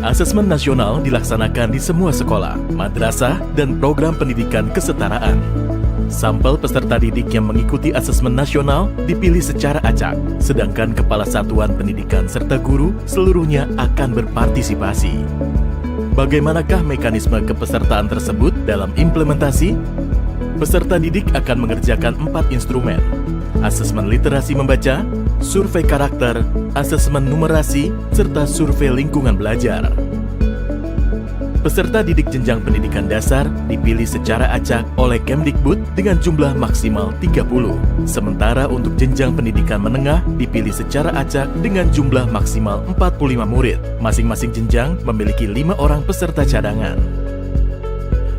Asesmen nasional dilaksanakan di semua sekolah, madrasah, dan program pendidikan kesetaraan. Sampel peserta didik yang mengikuti asesmen nasional dipilih secara acak, sedangkan kepala satuan pendidikan serta guru seluruhnya akan berpartisipasi. Bagaimanakah mekanisme kepesertaan tersebut dalam implementasi? Peserta didik akan mengerjakan 4 instrumen: asesmen literasi membaca, survei karakter, asesmen numerasi, serta survei lingkungan belajar. Peserta didik jenjang pendidikan dasar dipilih secara acak oleh Kemdikbud dengan jumlah maksimal 30. Sementara untuk jenjang pendidikan menengah dipilih secara acak dengan jumlah maksimal 45 murid. Masing-masing jenjang memiliki 5 orang peserta cadangan.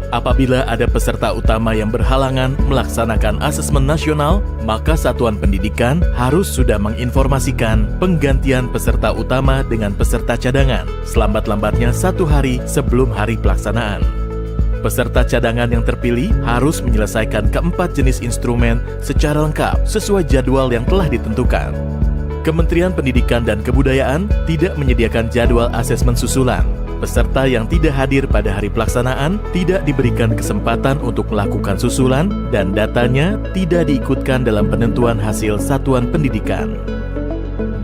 Apabila ada peserta utama yang berhalangan melaksanakan asesmen nasional, maka satuan pendidikan harus sudah menginformasikan penggantian peserta utama dengan peserta cadangan selambat-lambatnya 1 hari sebelum hari pelaksanaan. Peserta cadangan yang terpilih harus menyelesaikan keempat jenis instrumen secara lengkap sesuai jadwal yang telah ditentukan. Kementerian Pendidikan dan Kebudayaan tidak menyediakan jadwal asesmen susulan. Peserta yang tidak hadir pada hari pelaksanaan tidak diberikan kesempatan untuk melakukan susulan dan datanya tidak diikutkan dalam penentuan hasil satuan pendidikan.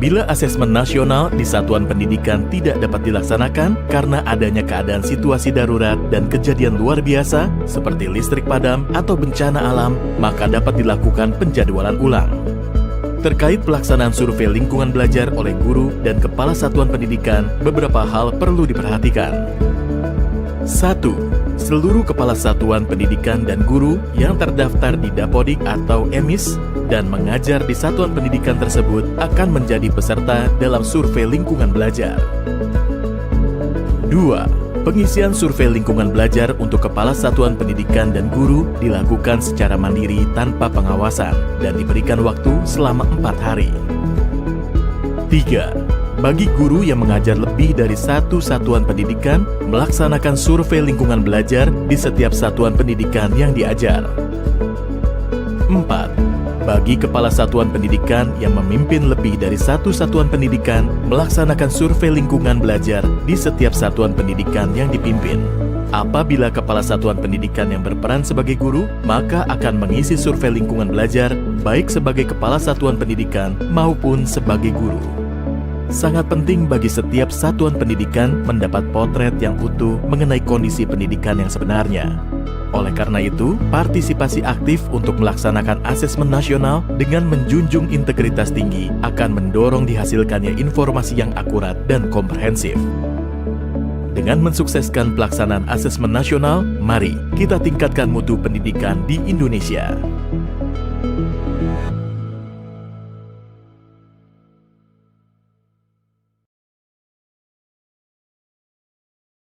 Bila asesmen nasional di satuan pendidikan tidak dapat dilaksanakan karena adanya keadaan situasi darurat dan kejadian luar biasa seperti listrik padam atau bencana alam, maka dapat dilakukan penjadwalan ulang. Terkait pelaksanaan survei lingkungan belajar oleh guru dan kepala satuan pendidikan, beberapa hal perlu diperhatikan. 1. Seluruh kepala satuan pendidikan dan guru yang terdaftar di Dapodik atau EMIS dan mengajar di satuan pendidikan tersebut akan menjadi peserta dalam survei lingkungan belajar. 2. Pengisian survei lingkungan belajar untuk kepala satuan pendidikan dan guru dilakukan secara mandiri tanpa pengawasan dan diberikan waktu selama 4 hari. 3. Bagi guru yang mengajar lebih dari 1 satuan pendidikan, melaksanakan survei lingkungan belajar di setiap satuan pendidikan yang diajar. 4. Bagi kepala satuan pendidikan yang memimpin lebih dari 1 satuan pendidikan, melaksanakan survei lingkungan belajar di setiap satuan pendidikan yang dipimpin. Apabila kepala satuan pendidikan yang berperan sebagai guru, maka akan mengisi survei lingkungan belajar baik sebagai kepala satuan pendidikan maupun sebagai guru. Sangat penting bagi setiap satuan pendidikan mendapat potret yang utuh mengenai kondisi pendidikan yang sebenarnya. Oleh karena itu, partisipasi aktif untuk melaksanakan asesmen nasional dengan menjunjung integritas tinggi akan mendorong dihasilkannya informasi yang akurat dan komprehensif. Dengan mensukseskan pelaksanaan asesmen nasional, mari kita tingkatkan mutu pendidikan di Indonesia.